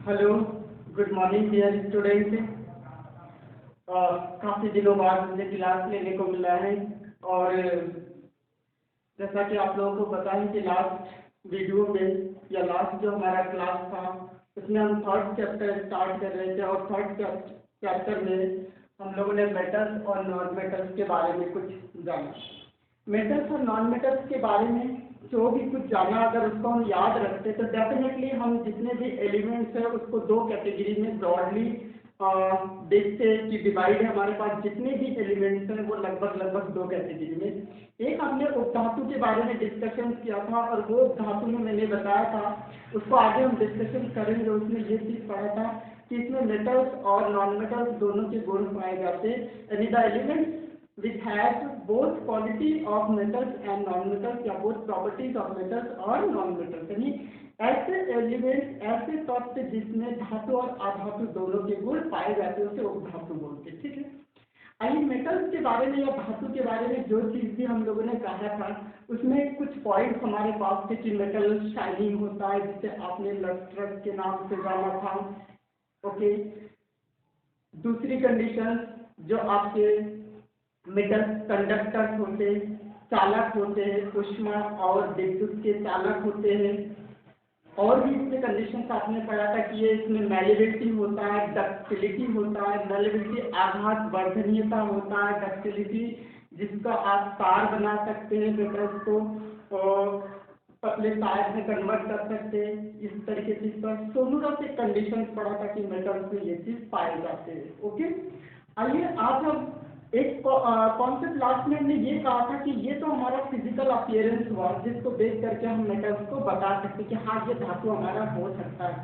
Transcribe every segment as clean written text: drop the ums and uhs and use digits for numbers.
Hello, good morning dear student. काफ़ी दिनों बाद मुझे क्लास लेने को मिला है और जैसा कि आप लोगों को पता है कि लास्ट वीडियो में या लास्ट जो हमारा क्लास था उसमें हम थर्ड चैप्टर स्टार्ट कर रहे थे और थर्ड चैप्टर में हम लोगों ने मेटल्स और नॉन मेटल्स के बारे में कुछ जाना। मेटल्स और नॉन मेटल्स के बारे में जो भी कुछ जाना, अगर उसको हम याद रखते तो डेफिनेटली हम जितने भी एलिमेंट्स हैं उसको दो कैटेगरी में ब्रॉडली देखते हैं कि डिवाइड है। हमारे पास जितने भी एलिमेंट्स हैं वो लगभग दो कैटेगरी में। एक हमने उपधातु के बारे में डिस्कशन किया था और वो उपधातु में मैंने बताया था, उसको आगे हम डिस्कशन करेंगे। उसमें ये चीज़ पढ़ा था कि इसमें मेटल्स और नॉन मेटल्स दोनों के गुण पाए जाते हैं, यानी the elements which has both quality of metals and non-metals या both properties of metals और non-metals, यानी ऐसे एलिमेंट ऐसे तत्व जिसमें धातु और अधातु दोनों के गुण पाए जाते हैं उसे उपधातु बोलते हैं। ठीक है, आइए मेटल्स के बारे में या धातु के बारे में जो चीज़ भी हम लोगों ने कहा था उसमें कुछ पॉइंट्स हमारे पास थे कि मेटल शाइनिंग होता है, जिसे आपने लस्ट्रस के नाम से जाना था। ओके, दूसरी कंडीशन जो आपके मेटल कंडक्टर्स होते हैं, चालक होते हैं, ऊष्मा और विद्युत के चालक होते हैं। और भी इसमें कंडीशंस आपने पढ़ा था कि ये इसमें मैलिबिलिटी होता है, डक्टिलिटी होता है। मैलिबिलिटी आघात वर्धनीयता होता है, डक्टिलिटी जिसका आप तार बना सकते हैं, मेटल्स को पतले तार में कन्वर्ट कर सकते हैं। इस तरीके से इस पर सोलह से कंडीशन पढ़ा था कि मेटल्स में ये चीज पाए जाते हैं। ओके, आइए आज हम एक कॉन्सेप्ट लास्ट में हमने ये कहा था कि ये तो हमारा फिजिकल अपीयरेंस हुआ जिसको देख करके हम मेटल्स को बता सकते कि हाँ ये धातु हमारा हो सकता है।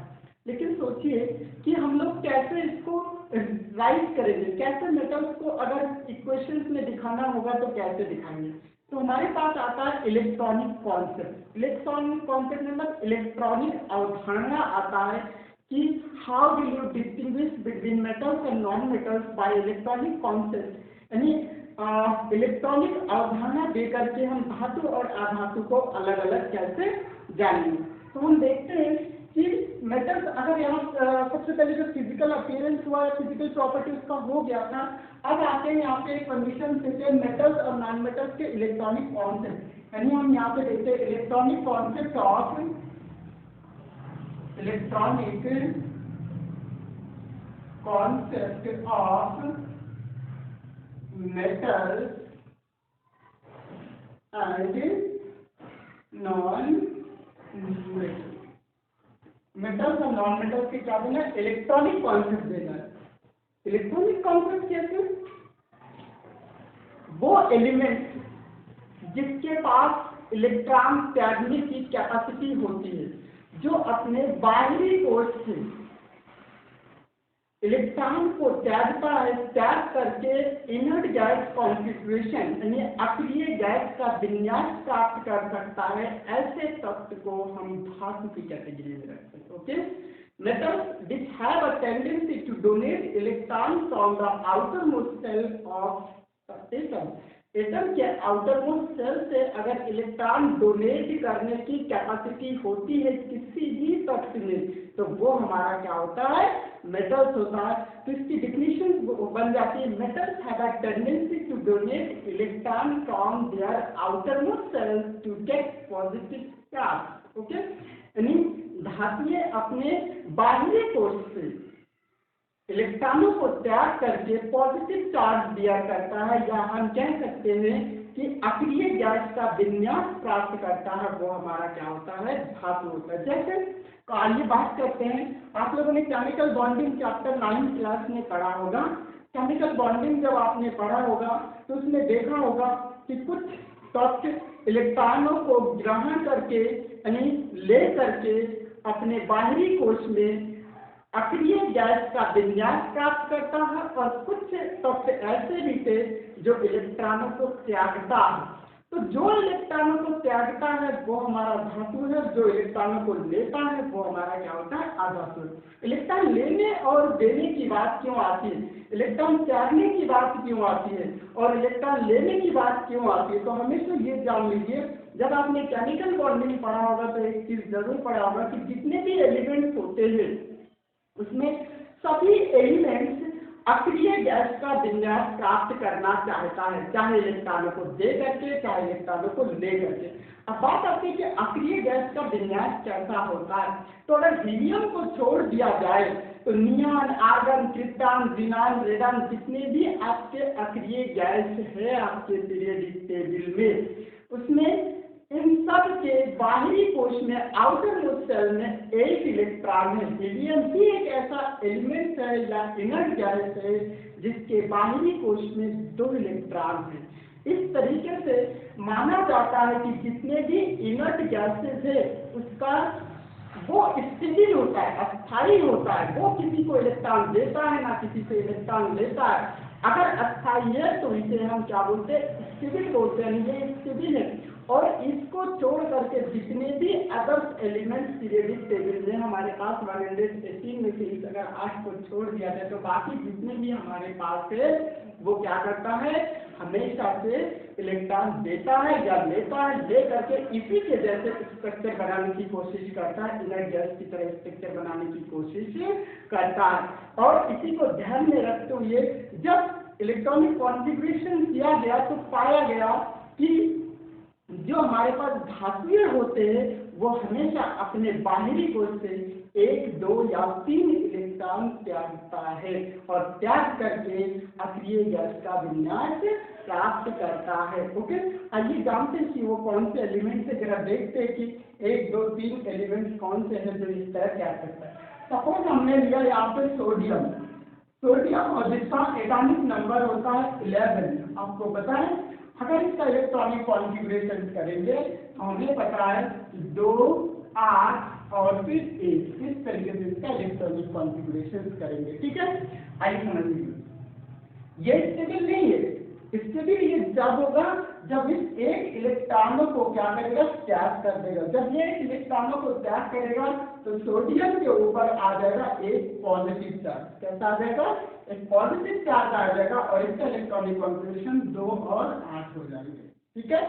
लेकिन सोचिए कि हम लोग कैसे इसको राइट करेंगे, कैसे मेटल्स को अगर इक्वेशंस में दिखाना होगा तो कैसे दिखाएंगे। तो हमारे पास आता है इलेक्ट्रॉनिक कॉन्सेप्ट। इलेक्ट्रॉनिक कॉन्सेप्ट मतलब इलेक्ट्रॉनिक अवधारणा आता है कि how will you distinguish between metals and non metals bye electronic concept, यानी इलेक्ट्रॉनिक अवधारणा दे करके हम धातु और अधातु को अलग अलग कैसे जानेंगे। तो हम देखते हैं कि मेटल्स अगर यहाँ सबसे पहले जो फिजिकल अपीयरेंस हुआ या फिजिकल प्रॉपर्टी उसका हो गया था, अब आते हैं यहाँ पे एक कंडीशन देते हैं मेटल्स और नॉन मेटल्स के इलेक्ट्रॉनिक कॉन्सेप्ट, यानी हम यहाँ पे देखते हैं electronic concept of metals and non metals. Metals और नॉन मेटल्स के क्या देना है, इलेक्ट्रॉनिक कॉन्सेप्ट देना है। इलेक्ट्रॉनिक कॉन्सेप्ट कैसे, वो एलिमेंट जिसके पास इलेक्ट्रॉन त्यागने की कैपेसिटी होती है, जो अपने बाहरी कोश से इलेक्ट्रॉन को त्यागता है, त्याग करके इनर्ट गैस कॉन्फिगरेशन यानी अक्रिय गैस का विन्यास प्राप्त कर सकता है, ऐसे तत्व को हम धातु की कैटेगरी में रखते हैं। Okay, metals which have a tendency to donate electrons from the outermost cell of atom, atom के आउटरमोस्ट सेल से अगर इलेक्ट्रॉन डोनेट करने की कैपेसिटी होती है किसी भी तत्व में, तो वो हमारा क्या होता है, मेटल्स होता है। तो इसकी डिफिनीशन बन जाती है, metals have a tendency to donate electron from their outermost cells to get positive charge. Okay, यानी धातुएं अपने बाहरी कोश से इलेक्ट्रॉनों को त्याग करके पॉजिटिव चार्ज दिया करता है, या हम कह सकते हैं कि अक्रिय गैस का विन्यास प्राप्त करता है, वो हमारा क्या होता है, धातु होता है। जैसे तो आइए बात करते हैं, आप लोगों ने केमिकल बॉन्डिंग चैप्टर 9 क्लास में पढ़ा होगा। केमिकल बॉन्डिंग जब आपने पढ़ा होगा तो उसमें देखा होगा कि कुछ तत्व इलेक्ट्रॉनों को ग्रहण करके यानी ले करके अपने बाहरी कोश में अक्रिय गैस का विन्यास प्राप्त करता है, और कुछ तत्व ऐसे भी थे जो इलेक्ट्रॉनों को त्यागता है। तो जो इलेक्ट्रॉनों को त्यागता है वो हमारा धातु है, जो इलेक्ट्रॉनों को लेता है वो हमारा क्या होता है, अधातु। इलेक्ट्रॉन लेने और देने की बात क्यों आती है, इलेक्ट्रॉन त्यागने की बात क्यों आती है, और इलेक्ट्रॉन लेने की बात क्यों आती है, तो हमेशा ये जान लीजिए जब आपने केमिकल बॉन्डिंग पढ़ा होगा तो एक चीज जरूर पढ़ा होगा कि जितने भी एलिमेंट्स होते हैं उसमें सभी एलिमेंट्स अक्रिय गैस का विन्यास प्राप्त करना चाहता है, चाहे इलेक्ट्रॉनों को दे करके चाहे इलेक्ट्रॉनों को ले करके। अब बात आती है कि अक्रिय गैस का विन्यास कैसा होता है। तो अगर हीलियम को छोड़ दिया जाए तो नियॉन, आर्गन, क्रिप्टॉन, जिनान, रेडन जितने भी आपके अक्रिय गैस है आपके पीरियोडिक टेबल में, उसमें इन सब के बाहरी कोश में, आउटर मोस्ट सेल में एक इलेक्ट्रॉन है। हीलियम भी एक ऐसा एलिमेंट है या इनर्ट गैस है जिसके बाहरी कोश में 2 इलेक्ट्रॉन है। इस तरीके से माना जाता है कि जितने भी इनर्ट गैसेस है उसका वो स्टेबल होता है, अस्थायी होता है, वो किसी को इलेक्ट्रॉन देता है ना किसी से इलेक्ट्रॉन लेता है। अगर अस्थायी है तो इसे हम क्या बोलते हैं, स्टेबल बोलते हैं, ये स्टेबल है। और इसको छोड़ करके जितने भी अदर्स एलिमेंट्स पीरियोडिक टेबल में हमारे पास 118 में से अगर 8 को छोड़ दिया जाए तो बाकी जितने भी हमारे पास है वो क्या करता है, हमेशा से इलेक्ट्रॉन देता है या लेता है, ले करके इसी के जैसे स्ट्रक्चर बनाने की कोशिश करता है, इनर्ट गैस की तरह स्ट्रक्चर बनाने की कोशिश करता है। और इसी को ध्यान में रखते हुए जब इलेक्ट्रॉनिक कॉन्फ़िगरेशन किया गया तो पाया गया कि जो हमारे पास धातुएं होते हैं वो हमेशा अपने बाहरी कोश से 1, 2 या 3 इलेक्ट्रॉन त्यागता है और त्याग करके अक्रिय गैस का विन्यास प्राप्त करता है। ओके, आइए जानते हैं कि वो कौन से एलिमेंट है। जरा देखते हैं कि 1, 2, 3 एलिमेंट कौन से हैं जो इस तरह क्या करता है। सपोज हमने लिया यहाँ पे सोडियम और जिसका एटॉमिक नंबर होता है 11। आपको पता है अगर इसका इलेक्ट्रॉनिक कॉन्फ़िगरेशन करेंगे तो हमें पता है 2, 8 और फिर 1, इस तरीके से इसका इलेक्ट्रॉनिक कॉन्फ़िगरेशन करेंगे। ठीक है, आइए समझ लीजिए ये स्टेबल नहीं है। स्टेबल ये जब होगा जब इस एक इलेक्ट्रॉनों को क्या करेगा, त्याग कर देगा। जब ये इलेक्ट्रॉनों को त्याग करेगा तो सोडियम के ऊपर आ जाएगा एक पॉजिटिव चार्ज। कैसा आ जाएगा, एक पॉजिटिव चार्ज आ जाएगा और इसका इलेक्ट्रॉनिक कॉन्फ़िगरेशन 2 और 8 हो जाएंगे। ठीक है,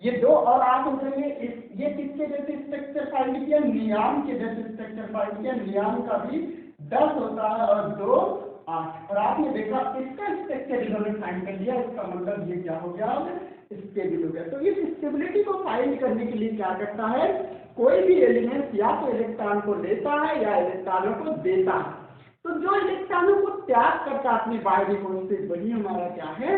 ये 2 और 8 हो जाएंगे। ये किसके जैसे स्ट्रक्चर फाइंड किया, नियॉन के जैसे स्ट्रक्चर फाइंड किया। नियॉन का भी 10 होता है और 2, 8। और आपने देखा इसका स्ट्रक्चर इन्होंने फाइंड कर लिया, इसका मतलब ये क्या हो गया, स्टेबल हो गया। तो इस स्टेबिलिटी को फाइंड करने के लिए क्या करता है, कोई भी एलिमेंट या तो इलेक्ट्रॉन को लेता है या इलेक्ट्रॉनों को देता है। तो जो इलेक्ट्रॉनों को त्याग करता अपने बाहरी कोश से वही हमारा क्या है,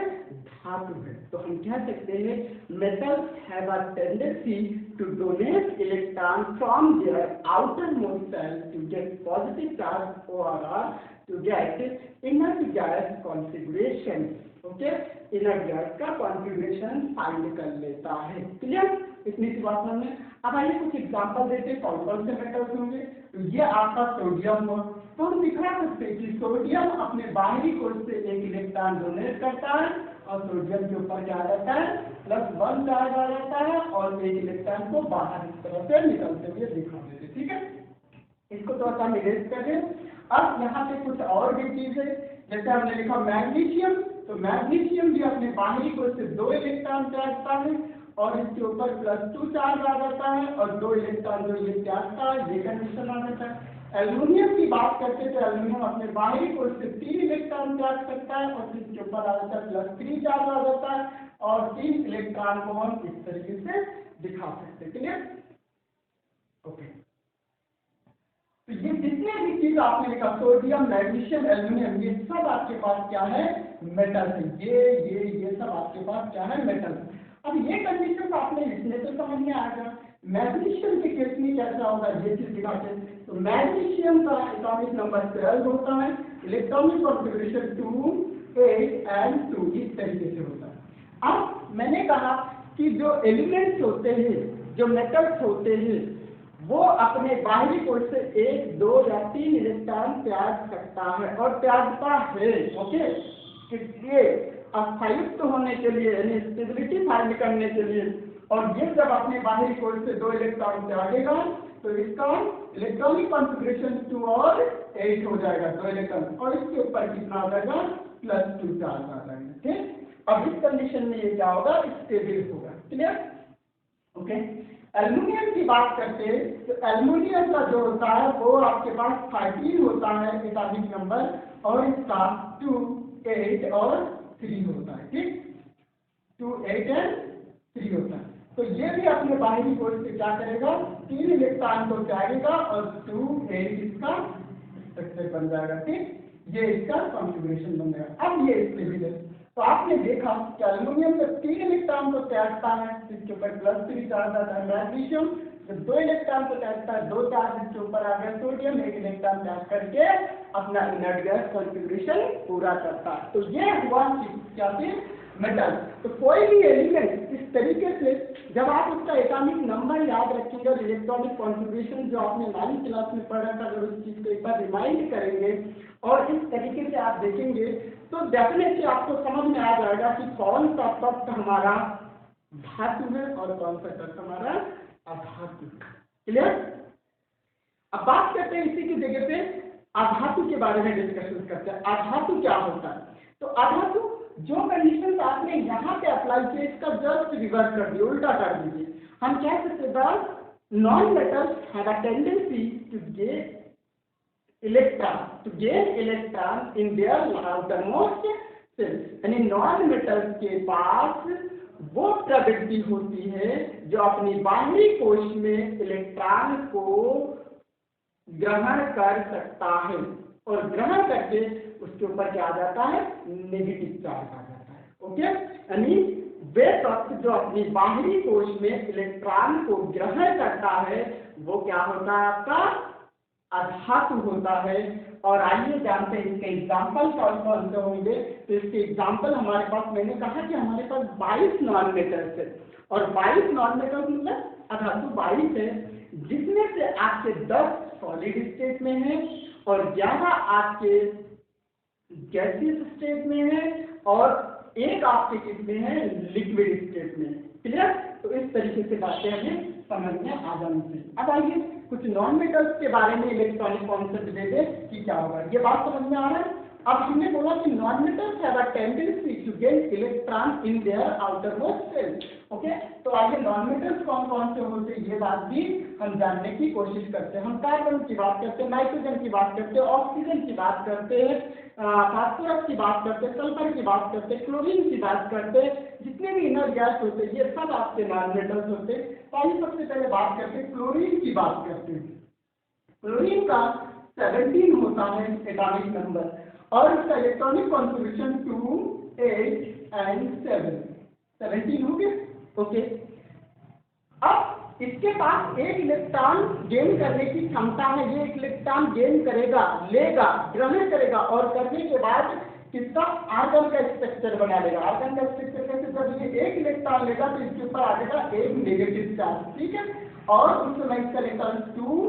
धातु है। तो हम कह सकते हैं metals have a tendency to donate electron from their outermost shell to get positive charge और to get inert gas configuration. Okay, inert gas का कॉन्फ़िगरेशन फाइंड कर लेता है। क्लियर, इतनी सी बात हमने। अब आइए कुछ एग्जांपल देते हैं कौन कौन से मेटल्स होंगे। तो ये आपका सोडियम हो, तो हम दिखा सकते हैं कि सोडियम अपने बाहरी कोश से एक इलेक्ट्रॉन डोनेट करता है और सोडियम के ऊपर क्या रहता है, +1 चार्ज आ जाता है और एक इलेक्ट्रॉन को बाहर इस तरह से निकलते हुए दिखा देते। ठीक है, इसको थोड़ा सा निवेश करें। अब यहाँ पे कुछ और भी चीज है, जैसे हमने लिखा मैग्नीशियम, तो मैग्नीशियम भी अपने बाहरी कोश से 2 इलेक्ट्रॉन त्यागता है और इसके ऊपर +2 चार्ज आ जाता है और 2 इलेक्ट्रॉन जो ये त्यागता है, ये कंडीशन आ जाता है। एल्यूमिनियम की बात करते थे, एल्यूमिनियम अपने बाहरी कोश से 3 इलेक्ट्रॉन त्याग सकता है और फिर इसके ऊपर आ जाता है +3 चार्ज आ जाता है और 3 इलेक्ट्रॉन को हम इस तरीके से दिखा सकते हैं। Clear, okay. तो ये जितने भी चीज आपने लिखा, सोडियम, मैग्नीशियम, एल्यूमिनियम, ये सब आपके पास क्या है, मेटल है। ये सब आपके पास क्या है, मेटल। अब ये कंडीशन आपने लिखने तो समझ में आएगा। मैग्नीशियम के केस में कैसा होगा, ये चीज दिखाते हैं। तो मैग्नीशियम का एटॉमिक नंबर 12 होता है, इलेक्ट्रॉनिक कॉन्फ़िगरेशन 2, 8 and 2 इस तरीके से होता है। अब मैंने कहा कि जो एलिमेंट्स होते हैं, जो मेटल्स होते हैं, वो अपने बाहरी कोश से 1, 2 या 3 इलेक्ट्रॉन त्याग सकता है और त्यागता है। ओके, इसलिए अस्थायित्व होने के लिए यानी स्टेबिलिटी फाइंड करने के लिए, और ये जब अपने बाहरी कोश से 2 इलेक्ट्रॉन त्यागेगा तो इसका इलेक्ट्रॉनिक कॉन्फ़िगरेशन 2 और 8 हो जाएगा, 2 इलेक्ट्रॉन, और इसके ऊपर कितना आ जाएगा, +2 चार्ज आ जाएगा। ठीक, अब इस कंडीशन में ये क्या होगा, स्टेबल होगा। Clear, okay. एल्युमिनियम की बात करते हैं तो एल्युमिनियम का जो होता है वो आपके पास 13 होता है एटॉमिक नंबर, और इसका 2, 8 और 3 होता है। ठीक, 2, 8 एंड 3 होता है। तो ये भी अपने बाहरी कोश से क्या करेगा, 3 इलेक्ट्रॉन को त्यागेगा और 2, 8 इसका स्ट्रक्चर बन जाएगा। ठीक, ये इसका कॉन्फ़िगरेशन बन जाएगा। अब ये स्टेबल है, तो आपने देखा कि एल्युमिनियम जब 3 इलेक्ट्रॉन को त्यागता है इसके ऊपर +3 चार्ज आता है। मैग्नीशियम जब 2 इलेक्ट्रॉन को त्यागता है 2 चार्ज इसके ऊपर आ गया। सोडियम 1 इलेक्ट्रॉन त्याग करके अपना इनर्ट गैस कॉन्फ़िगरेशन पूरा करता है। तो ये हुआ क्या फिर मेटल। तो कोई भी एलिमेंट इस तरीके से जब आप उसका एटॉमिक नंबर याद रखेंगे और इलेक्ट्रॉनिक कॉन्फ़िगरेशन जो आपने 9th क्लास में पढ़ा था, अगर उस चीज को एक बार रिमाइंड करेंगे और इस तरीके से आप देखेंगे तो डेफिनेटली आपको समझ में आ जाएगा कि कौन सा तत्व हमारा धातु है और कौन सा तत्व हमारा अधातु। क्लियर। अब बात करते हैं इसी की जगह पे अधातु के बारे में डिस्कशन करते हैं। अधातु क्या होता है? तो अधातु जो कंडीशन आपने यहाँ पे अप्लाई किया इसका जस्ट रिवर्स कर दिए, उल्टा कर दीजिए। हम कह सकते हैं non metals have a tendency to gain electron in their outermost cells, यानी नॉन मेटल्स के पास वो प्रवृत्ति होती है जो अपनी बाहरी कोश में इलेक्ट्रॉन को ग्रहण कर सकता है, और ग्रहण करके उसके ऊपर क्या आ जाता है, नेगेटिव चार्ज आ जाता है। ओके, यानी वे तत्व जो अपनी बाहरी कोश में इलेक्ट्रॉन को ग्रहण करता है वो क्या होता है, आपका अधातु होता है। और आइए जानते हैं इसके एग्जाम्पल कौन कौन से होंगे। तो इसके एग्जाम्पल हमारे पास, मैंने कहा कि हमारे पास 22 नॉन मेटल्स है, और 22 नॉन मेटल्स मतलब अधातु 22 है, जिसमें से आपके 10 सॉलिड स्टेट में है और 11 आपके गैसियस स्टेट में है और एक आपके किसमें है, लिक्विड स्टेट में। क्लियर। तो इस तरीके से बातें हमें समझ में आ जानी चाहिए। अब आइए कुछ नॉन मेटल्स के बारे में इलेक्ट्रॉनिक कॉन्सेप्ट दे दे कि क्या होगा, ये बात समझ में आ रहा है। अब हमने बोला कि non metals have a tendency to gain electron in their outermost cell. Okay, तो आइए नॉन मेटल्स कौन कौन से होते हैं ये बात भी हम जानने की कोशिश करते हैं। हम कार्बन की बात करते हैं, नाइट्रोजन की बात करते हैं, ऑक्सीजन की बात करते हैं, फास्फोरस की बात करते हैं, सल्फर की बात करते हैं, क्लोरीन की बात करते हैं। जितने भी इनर गैस होते हैं ये सब आपके नॉन मेटल्स होते हैं। तो आइए सबसे पहले बात करते हैं क्लोरीन की बात करते हैं। क्लोरीन का 17 होता है एटॉमिक नंबर और इसका इलेक्ट्रॉनिक कॉन्फ़िगरेशन 2, 8 एंड 7, 17 हो गए। ओके, अब इसके पास एक इलेक्ट्रॉन गेन करने की क्षमता है। ये एक इलेक्ट्रॉन गेन करेगा, लेगा, ग्रहण करेगा और करने के बाद किसका, आर्गन का स्ट्रक्चर बना लेगा। आर्गन का स्ट्रक्चर कैसे, जब ये एक इलेक्ट्रॉन लेगा तो इसके ऊपर आ जाएगा एक नेगेटिव चार्ज। ठीक है, और उस समय इसका इलेक्ट्रॉन 2,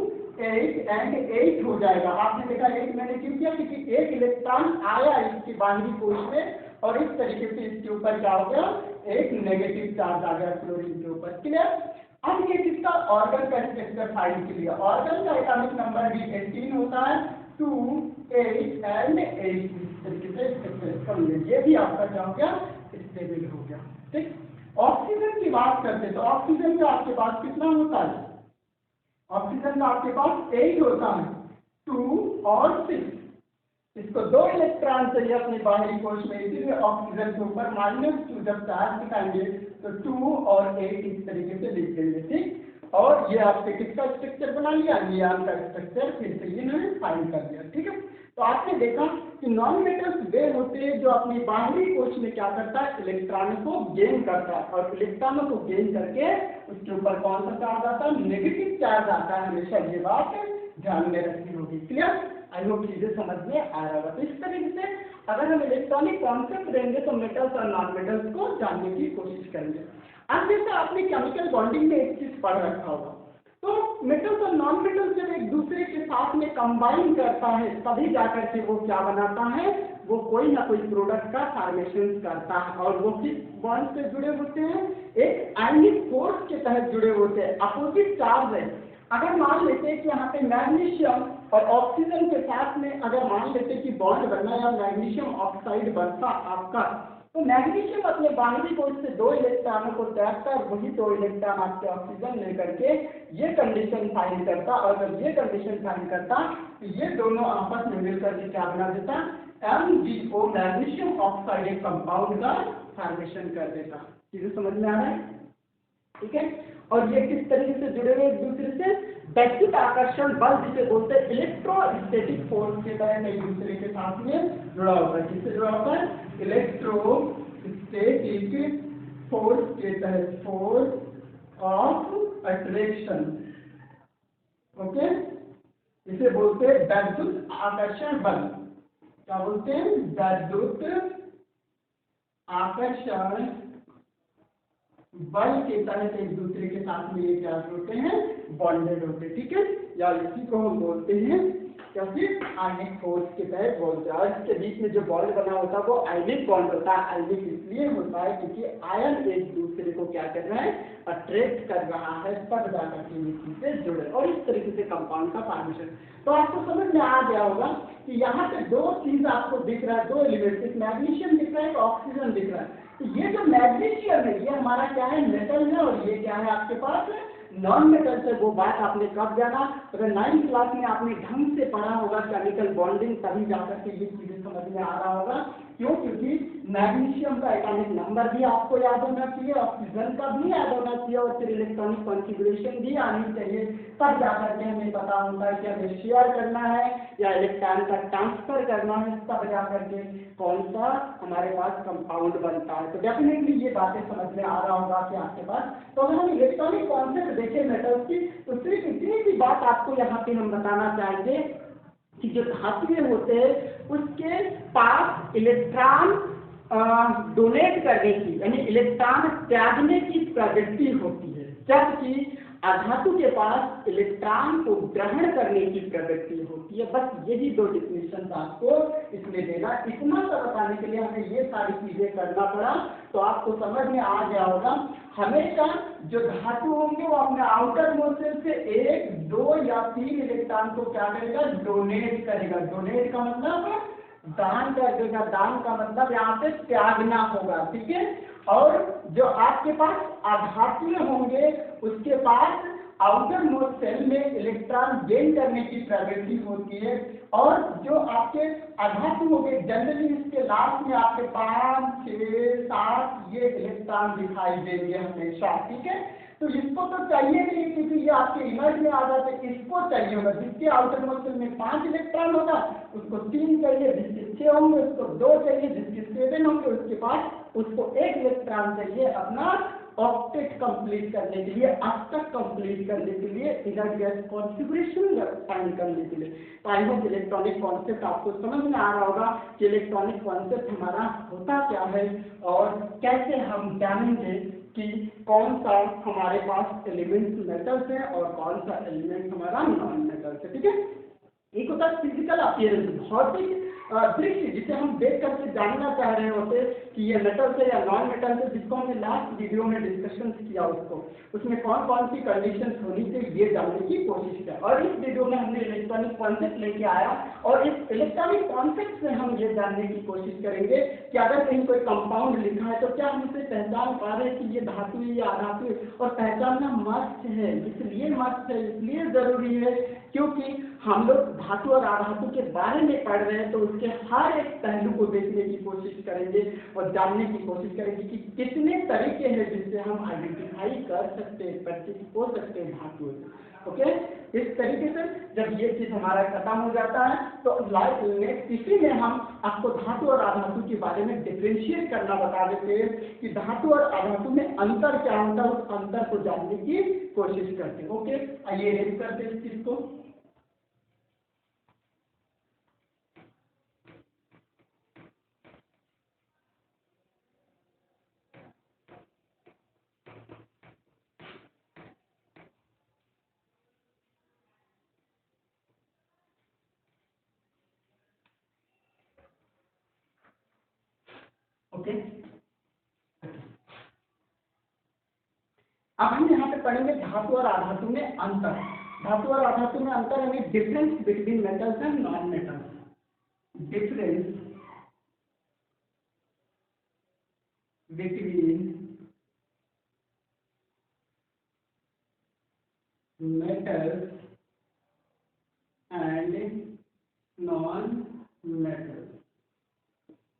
8 एंड 8 हो जाएगा। आपने देखा एक मैंने क्यों किया, क्योंकि एक इलेक्ट्रॉन आया इसकी बाहरी कोश में और इस तरीके से इसके ऊपर क्या हो गया, एक नेगेटिव चार्ज आ गया क्लोरीन के ऊपर। क्लियर। अब ये किसका, ऑर्गन का स्ट्रक्चर फाइंड के लिए, ऑर्गन का एटॉमिक नंबर भी 18 होता है, 2, 8 एंड 8 तरीके से स्ट्रक्चर कर लिया। ये भी आपका क्या हो गया, स्टेबल हो गया। ठीक। ऑक्सीजन की बात करते हैं तो ऑक्सीजन का आपके पास कितना होता है, ऑक्सीजन का आपके पास 8 होता है, 2 और 6। इसको 2 इलेक्ट्रॉन चाहिए अपनी बाहरी कोश में, इसीलिए ऑक्सीजन के ऊपर -2 जब चार्ज दिखाएंगे तो 2 और 8 इस तरीके से लिख देंगे। ठीक, और ये आपसे किसका स्ट्रक्चर बना लिया, नियान का स्ट्रक्चर फिर से इन्होंने फाइंड कर दिया। ठीक है, तो आपने देखा कि नॉन मेटल्स वे होते हैं जो अपनी बाहरी कोश में क्या करता है, इलेक्ट्रॉनों को गेन करता है, और इलेक्ट्रॉनों को गेन करके उसके ऊपर कौन सा चार्ज आता है, नेगेटिव चार्ज आता है। हमेशा ये बात ध्यान में रखनी होगी। क्लियर। आई होप चीजें समझ में आ रहा होगा। तो इस तरीके से अगर हम इलेक्ट्रॉनिक कॉन्सेप्ट देंगे तो मेटल्स और नॉन मेटल्स को जानने की कोशिश करेंगे। अब जैसे आपने केमिकल बॉन्डिंग में एक चीज पढ़ रखा होगा, तो मेटल्स और नॉन मेटल्स जब एक दूसरे के साथ में कंबाइन करता है तभी जाकर के वो क्या बनाता है, वो कोई ना कोई प्रोडक्ट का फॉर्मेशन करता है, और वो किस बॉन्ड से जुड़े होते हैं, एक आयनिक फोर्स के तहत जुड़े होते हैं। अपोजिट चार्ज है। अगर मान लेते हैं कि यहाँ पे मैग्नीशियम और ऑक्सीजन के साथ में अगर मान लेते हैं कि बॉन्ड बनना या मैग्नीशियम ऑक्साइड बनता आपका, तो मैग्नीशियम अपने बाहरी कोश से 2 इलेक्ट्रॉनों को त्याग कर वही 2 इलेक्ट्रॉन आपके ऑक्सीजन लेकर के ये कंडीशन फाइंड करता, और जब ये कंडीशन फाइंड करता तो ये दोनों आपस में मिलकर के क्या बना देता, MgO मैग्नीशियम ऑक्साइड एक कंपाउंड का फॉर्मेशन कर देता। चीजें समझ में आ रहा है? ठीक है। और ये किस तरीके से जुड़े हुए एक दूसरे से, वैद्युत आकर्षण बल जिसे बोलते हैं इलेक्ट्रोस्टैटिक फोर्स के तहत एक दूसरे के साथ में जुड़ा होता है। किससे जुड़ा होता है? इलेक्ट्रोस्टैटिक फोर्स के तहत, फोर्स ऑफ अट्रैक्शन। ओके, इसे बोलते हैं वैद्युत आकर्षण बल। क्या बोलते हैं? वैद्युत आकर्षण बल के तहत एक दूसरे के साथ में ये क्या होते हैं, बॉन्डेड होते हैं। ठीक है, या इसी को हम बोलते हैं क्या, फिर आयनिक फोर्स के तहत बोलते हैं। और इसके बीच में जो बॉन्ड बना होता है वो आयनिक बॉन्ड होता है। आयनिक इसलिए होता है क्योंकि आयन एक दूसरे को क्या कर रहा है, अट्रैक्ट कर रहा है, तब जाकर के इसी से जुड़े, और इस तरीके से कंपाउंड का फॉर्मेशन। तो आपको समझ में आ गया होगा कि यहाँ पे 2 चीज आपको दिख रहा है, 2 एलिमेंट, मैग्नीशियम दिख रहा है, ऑक्सीजन दिख रहा है। तो ये जो मैग्नीशियम है ये हमारा क्या है, मेटल है, और ये क्या है आपके पास नॉन मेटल से। वो बात आपने कब जाना, अगर 9th क्लास में आपने ढंग से पढ़ा होगा केमिकल बॉन्डिंग, तभी जाकर के ये चीजें समझ में आ रहा होगा। क्यों? क्योंकि मैग्नीशियम का एटॉमिक नंबर भी आपको याद होना चाहिए, ऑक्सीजन का भी याद होना चाहिए, और फिर इलेक्ट्रॉनिक कॉन्फ़िगरेशन भी आनी चाहिए, तब जाकर के हमें पता होता है कि हमें शेयर करना है या इलेक्ट्रॉन का ट्रांसफर करना है, तब जाकर के कौन सा हमारे पास कंपाउंड बनता है। तो डेफिनेटली ये बातें समझ में आ रहा होगा कि आपके पास। तो अगर हम इलेक्ट्रॉनिक कॉन्सेप्ट देखें मेटल्स की, तो सिर्फ इतनी सी बात आपको यहाँ पे हम बताना चाहेंगे कि जो धातुएं होते हैं उसके पास इलेक्ट्रॉन डोनेट करने की, यानी इलेक्ट्रॉन त्यागने की प्रवृत्ति होती है, जबकि अधातु के पास इलेक्ट्रॉन को ग्रहण करने की प्रवृत्ति होती है। बस यही 2 डिफिनेशन आपको इसमें देना। इतना सा बताने के लिए हमें ये सारी चीजें करना पड़ा, तो आपको समझ में आ गया होगा। हमेशा जो धातु होंगे वो अपने आउटर मोशन से 1, 2 या 3 इलेक्ट्रॉन को क्या करेगा, डोनेट करेगा। डोनेट का मतलब दान कर देगा, दान का मतलब यहाँ पे त्यागना होगा। ठीक है। और जो आपके पास अधातु होंगे उसके पास आउटर मोस्ट सेल में इलेक्ट्रॉन गेन करने की प्रवृत्ति होती है, और जो आपके अधातु होंगे जनरली इसके लास्ट में आपके 5, 6, 7 ये इलेक्ट्रॉन दिखाई देंगे हमेशा। ठीक है। तो इसको तो चाहिए नहीं क्योंकि ये आपके इनर्ट में आ जाते हैं, इसको चाहिए होगा। जिसके आउटर मोस्ट सेल में 5 इलेक्ट्रॉन होगा उसको 3 चाहिए, जिसके 6 होंगे उसको 2 चाहिए, जिसके 7 होंगे उसके पास उसको 1 इलेक्ट्रॉन चाहिए अपना ऑक्टेट कंप्लीट करने के लिए, अष्टक कंप्लीट करने के लिए, इनर्ट गैस कॉन्फ़िगरेशन फाइंड करने के लिए। तो आई होप इलेक्ट्रॉनिक कॉन्सेप्ट आपको समझ में आ रहा होगा कि इलेक्ट्रॉनिक कॉन्सेप्ट हमारा होता क्या है और कैसे हम जानेंगे कि कौन सा हमारे पास एलिमेंट्स मेटल्स है और कौन सा एलिमेंट हमारा नॉन मेटल्स है। ठीक है। एक होता है फिजिकल अपीयरेंस, भौतिक दृश्य, जिसे हम देख करके जानना चाह रहे होते कि ये मेटल है या नॉन मेटल है, जिसको हमने लास्ट वीडियो में डिस्कशन किया उसमें कौन कौन सी कंडीशंस होनी चाहिए ये जानने की कोशिश किया। और इस वीडियो में हमने इलेक्ट्रॉनिक कॉन्सेप्ट लेके आया, और इस इलेक्ट्रॉनिक कॉन्सेप्ट से हम ये जानने की कोशिश करेंगे कि अगर कहीं कोई कंपाउंड लिखा है तो क्या हम इसे पहचान पा रहे हैं कि ये धातु है या अधातु है। और पहचानना मस्ट है, इसलिए मस्ट है, इसलिए जरूरी है क्योंकि हम लोग धातु और अधातु के बारे में पढ़ रहे हैं, तो उसके हर एक पहलू को देखने की कोशिश करेंगे और जानने की कोशिश करेंगे कि कितने तरीके हैं जिससे हम आइडेंटिफाई कर सकते हैं, परिचित हो सकते हैं धातु। ओके, इस तरीके से जब ये चीज हमारा खत्म हो जाता है तो नेक्स्ट इसी में हम आपको धातु और अधातु के बारे में डिफरेंशिएट करना बता देते हैं कि धातु और अधातु में अंतर क्या होता है, उस अंतर को जानने की कोशिश करते हैं। ओके, आइए रेड करते हैं इस चीज को। ओके, अब हम यहाँ पे पढ़ेंगे धातु और अधातु में अंतर। धातु और अधातु में अंतर यानी difference between metals and non metals. Difference between metals and non-metals।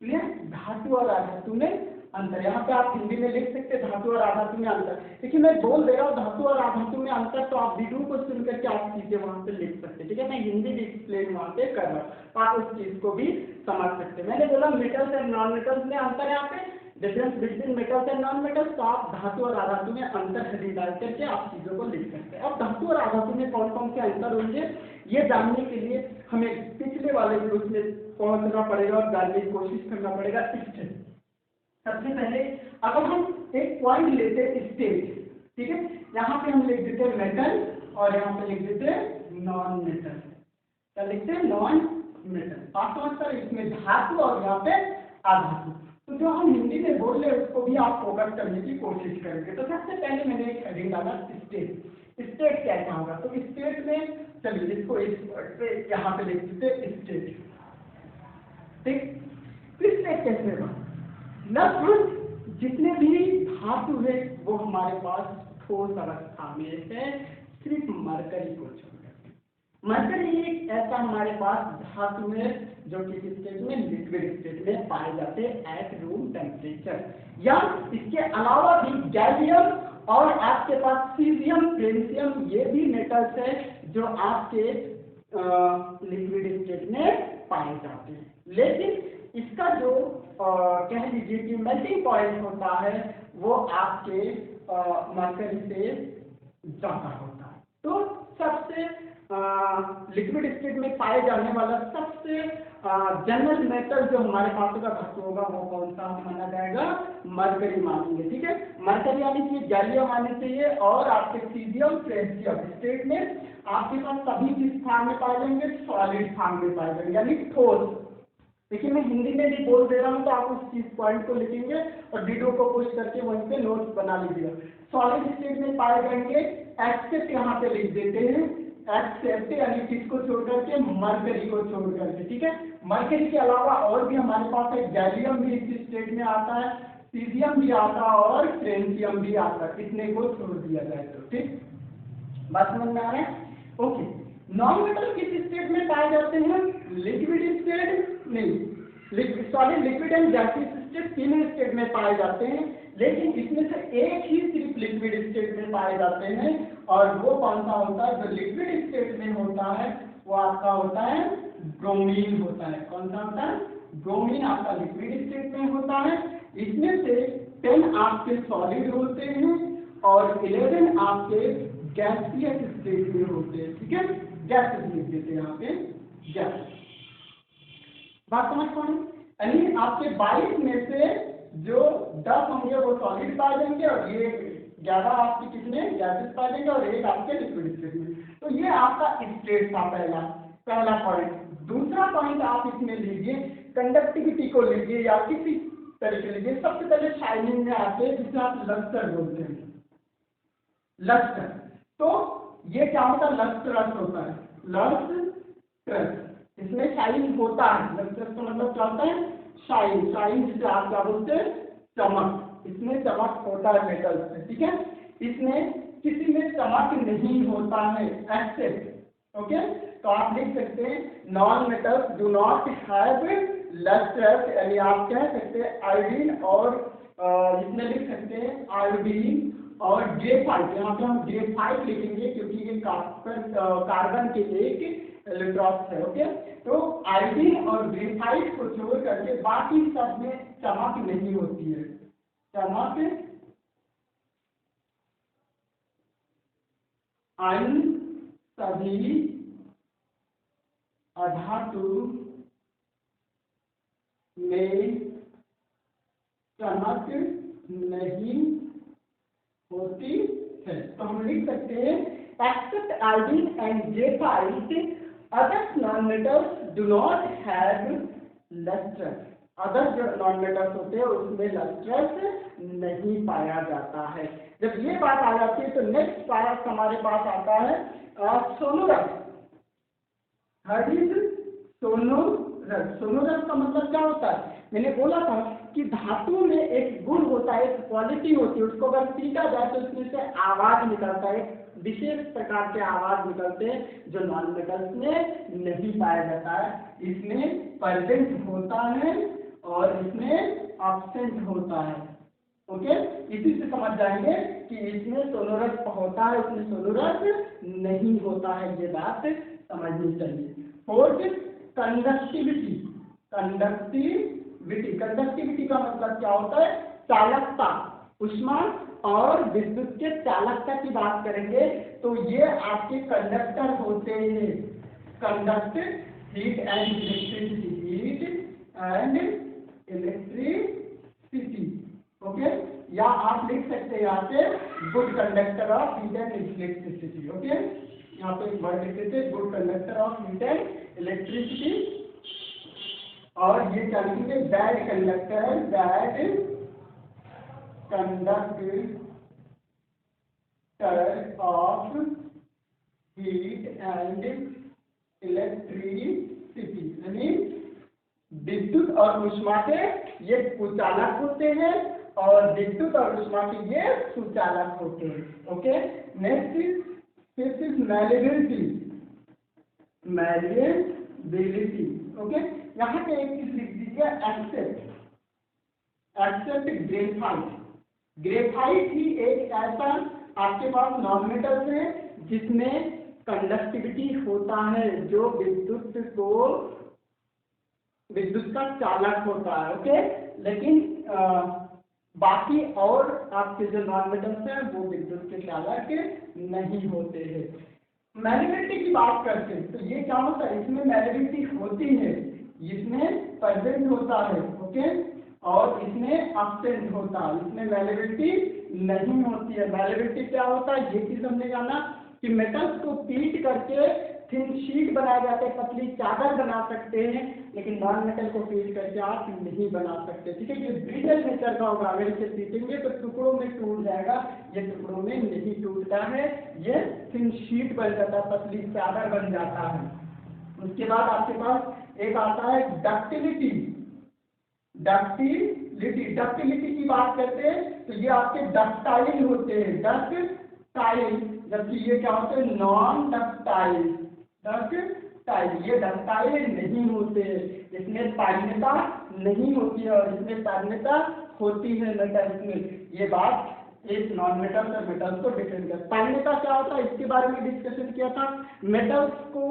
Clear? धातु और अधातु में अंतर। यहाँ पे आप हिंदी में लिख सकते हैं धातु और अधातु में अंतर। देखिए मैं बोल दे रहा हूँ धातु और अधातु में अंतर, तो आप वीडियो को सुन करके आप चीजें वहां पे लिख सकते हैं। ठीक है, मैं हिंदी भी एक्सप्लेन वहां पे कर रहा हूँ, आप उस चीज को भी समझ सकते हैं। मैंने बोला मेटल्स एंड नॉन मेटल्स में अंतर है, यहाँ पे difference between metals and non metals, तो आप धातु और अधातु में अंतर हेडिंग डाल करके आप चीजों को लिख सकते हैं। अब धातु और अधातु में कौन कौन से अंतर होंगे ये जानने के लिए हमें पिछले वाले ग्रुप में पहुंचना पड़ेगा और जानने की कोशिश करना पड़ेगा। सबसे पहले अगर हम एक पॉइंट लेते हैं स्टेट, ठीक है, यहाँ पे हम लिख देते हैं मेटल और यहाँ पे लिख देते हैं नॉन मेटल। क्या लिखते हैं? Non metal. बात समझ कर, इसमें धातु और यहाँ पे अधातु। तो जो हम हिंदी में बोल रहे हैं उसको भी आप फोकस करने की कोशिश करेंगे। तो सबसे पहले मैंने एक हेडिंग डाला स्टेट। स्टेट क्या क्या होगा? तो स्टेट में चलिए इसको इस वर्ड पे यहाँ पे लिख देते हैं स्टेट। ठीक, स्टेट कैसे होगा? लगभग जितने भी धातु है वो हमारे पास ठोस अवस्था में है, सिर्फ मरकरी को छोड़कर। मरकरी एक ऐसा हमारे पास धातु है जो किसी स्टेट में लिक्विड स्टेट में पाए जाते हैं एट रूम टेम्परेचर। या इसके अलावा भी गैलियम और आपके पास सीजियम, फ्रेंसियम, ये भी मेटल्स है जो आपके लिक्विड स्टेट में पाए जाते हैं। लेकिन इसका जो कह लीजिए कि मेल्टिंग पॉइंट होता है वो आपके मरकरी से ज्यादा होता है। तो सबसे लिक्विड स्टेट में पाए जाने वाला सबसे जनरल मेटल जो हमारे पास का धातु होगा वो कौन सा माना जाएगा? मरकरी मानेंगे। ठीक है, मरकरी यानी कि गैलियम आने चाहिए और आपके सीजियम, फ्रेंसियम स्टेट में आपके पास सभी किस स्थान में पाए जाएंगे? सॉलिड स्थान में पाए जाएंगे, यानी ठोस। देखिए मैं हिंदी में भी बोल दे रहा हूँ तो आप उस चीज पॉइंट को लिखेंगे और वीडियो को पुश करके वहीं पे नोट्स बना लीजिएगा। सॉलिड स्टेट में पाए जाएंगे, एक्सेप्ट यहाँ पे लिख देते हैं, एक्सेप्ट यानी किसको छोड़ करके? मरकरी को छोड़ करके। ठीक है, मरकरी के अलावा और भी हमारे पास है, गैलियम भी इस स्टेट में आता है, सीजियम भी आता है और फ्रेंसियम भी आता है, इतने को छोड़ दिया जाए तो। ठीक, बात समझ में आ रहा है? ओके, नॉन मेटल किस स्टेट में पाए जाते हैं? लिक्विड स्टेट नहीं, solid, liquid and gaseous state तीनों स्टेट में पाए जाते हैं, लेकिन इसमें से एक ही सिर्फ लिक्विड स्टेट में पाए जाते हैं और वो कौन सा होता है? जो लिक्विड स्टेट में होता है वो आपका होता है ब्रोमीन होता है। कौन सा होता है? ब्रोमीन आपका लिक्विड स्टेट में होता है। इसमें से 10 आपके सॉलिड होते हैं और 11 आपके गैसियस स्टेट में होते हैं। ठीक है, गैसेस लिख देते हैं यहाँ पे, गैस। बात समझ पा रहे? यानी आपके 22 में से जो 10 होंगे वो सॉलिड पाए जाएंगे और ये 11 आपके कितने गैसेस पाए जाएंगे और एक आपके लिक्विड स्टेट में। तो ये आपका स्टेट था पहला पॉइंट। दूसरा पॉइंट आप इसमें लीजिए, कंडक्टिविटी को लीजिए या किसी तरीके लीजिए। सबसे पहले शाइनिंग में आते हैं जिसे आप लस्टर बोलते हैं, लस्टर। तो ये क्या होता है? लस्ट्रस होता है, लस्ट्रस। इसमें शाइन होता है, लस्ट्रस का मतलब क्या होता है? शाइन, शाइन जिसे आप क्या बोलते हैं? चमक। इसमें चमक होता है मेटल से। ठीक है, इसमें किसी में चमक नहीं होता है, एक्सेप्ट। ओके, तो आप लिख सकते हैं non metals do not have lustrous, यानी आप कह सकते हैं आयोडीन और इसमें लिख सकते हैं आयोडीन और ग्रेफाइट। यहाँ पे हम ग्रेफाइट लिखेंगे क्योंकि ये कार्बन के एक इलेक्ट्रॉन है। ओके, तो आयोडीन और ग्रेफाइट को छोड़ करके बाकी सब में चमक नहीं होती है। चमक अन्य सभी अधातु में चमक नहीं होती है। तो हम लिख सकते हैं except iodine and graphite other non metals do not have lustrous. Other जो नॉन मेटल्स होते हैं उसमें लस्ट्रस नहीं पाया जाता है। जब ये बात आ जाती है तो नेक्स्ट पार्ट हमारे पास आता है सोनोरस। Sonorous sonorous. सोनोरस का मतलब क्या होता है? मैंने बोला था कि धातु में एक गुण होता है, एक क्वालिटी होती है, उसको अगर पीटा जाए तो उसमें से आवाज निकलता है, विशेष प्रकार के आवाज निकलते हैं जो नॉन मेटल्स में नहीं पाया जाता है। इसमें प्रेजेंट होता है और इसमें एब्सेंट होता है। ओके, इसी से समझ जाएंगे कि इसमें सोनोरस होता है, इसमें सोनोरस नहीं होता है, ये बात समझनी चाहिए। Fourth, conductivity. कंडक्टिविटी, कंडक्टिविटी का मतलब क्या होता है? चालकता। ऊष्मा और विद्युत के चालकता की बात करेंगे तो ये आपके कंडक्टर होते हैं। Conduct heat and electricity, heat and electricity. Okay, या आप लिख सकते हैं यहाँ पे good conductor of heat and electricity. Okay, यहाँ पे एक वर्ड लिख देते हैं, good conductor of heat and electricity. और ये क्या लिखेंगे? Bad conductor, bad conductor of heat and electricity. यानी विद्युत और ऊष्मा के ये कुचालक होते हैं और विद्युत और ऊष्मा के ये सुचालक होते हैं। Okay, next, fifth is malleability. Malleability, okay, यहाँ पे एक चीज लिख दीजिए, एक्सेप्ट। Except graphite. ग्रेफाइट ही एक ऐसा आपके पास नॉन मेटल है जिसमें कंडक्टिविटी होता है, जो विद्युत का चालक होता है। ओके, लेकिन बाकी और आपके जो नॉन मेटल्स हैं वो विद्युत के चालक नहीं होते हैं। मैलिबिलिटी की बात करते हैं तो ये क्या होता है? इसमें मैलिबिलिटी होती है, इसमें प्रेजेंट होता है। ओके, और इसमें एब्सेंट होता है, इसमें मैलिबिलिटी नहीं होती है। मैलिबिलिटी क्या होता है? ये चीज हमने जाना कि मेटल्स को पीट करके थिन शीट बनाया जाता है, पतली चादर बना सकते हैं, लेकिन नॉन मेटल को पीट करके आप नहीं बना सकते। ठीक है, ये ब्रिटल नेचर का होगा, अगर इसे पीटेंगे तो टुकड़ों में टूट जाएगा, ये टुकड़ों में नहीं टूटता है, ये थिन शीट बन जाता है, पतली चादर बन जाता है। उसके बाद आपके पास एक आता है डक्टिलिटी। डक्टिलिटी, डक्टिलिटी की बात करते हैं तो ये आपके डक्टाइल होते हैं, डक्टाइल, जबकि ये क्या होते हैं? Non ductile. डक्टाइल, ये डक्टाइल नहीं होते हैं, इसमें तान्यता नहीं होती है और इसमें तान्यता होती है मेटल्स में। ये बात एक नॉन मेटल्स और मेटल्स को डिफरेंट करता है। तान्यता क्या होता है इसके बारे में डिस्कशन किया था। मेटल्स को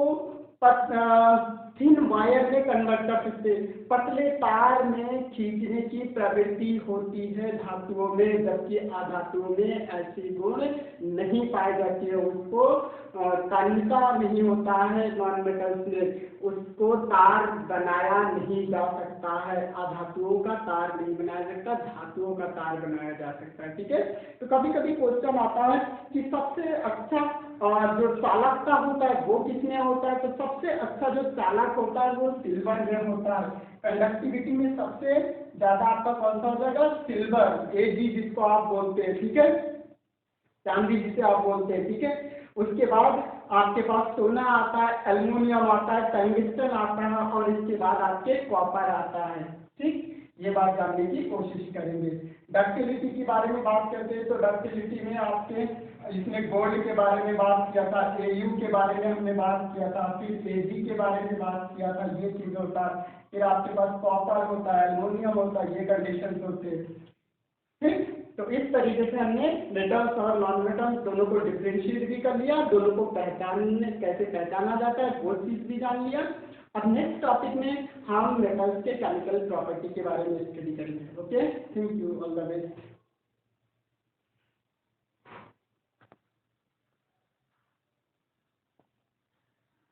थिन वायर में कन्वर्ट कर सकते, पतले तार में खींचने की प्रवृत्ति होती है धातुओं में, जबकि अधातुओं में ऐसी गुण नहीं पाई जाती है। उसको तान्यता नहीं होता है नॉन मेटल्स में, उसको तार बनाया नहीं जा सकता है। अधातुओं का तार नहीं बनाया सकता, धातुओं का तार बनाया जा सकता है। ठीक है, तो कभी कभी क्वेश्चन आता है कि सबसे अच्छा जो चालकता होता है वो किसमें होता है? तो सबसे अच्छा जो चालक होता है वो सिल्वर में होता है। कंडक्टिविटी में सबसे ज्यादा आपका कौन सा हो जाएगा? सिल्वर, Ag जिसको आप बोलते हैं। ठीक है, चांदी जिसे आप बोलते हैं। ठीक है, उसके बाद आपके पास सोना आता है, एल्युमिनियम आता है, टंगस्टन आता है और इसके बाद आपके कॉपर आता है। ठीक, ये बात जानने की कोशिश करेंगे। डक्टिलिटी के बारे में बात करते हैं तो डक्टिलिटी में आपके इसमें गोल्ड के बारे में बात किया था, Au के बारे में हमने बात किया था, फिर Ag के बारे में बात किया था, ये चीज होता है। फिर आपके पास कॉपर होता है, एल्युमिनियम होता है, ये कंडीशन होते हैं। ठीक, तो इस तरीके से हमने मेटल्स और नॉन मेटल्स दोनों को डिफ्रेंशिएट भी कर लिया, दोनों को कैसे पहचाना जाता है वो चीज भी जान लिया। अब नेक्स्ट टॉपिक में हम मेटल्स के केमिकल प्रॉपर्टी के बारे में स्टडी करेंगे। Okay, thank you, all the best.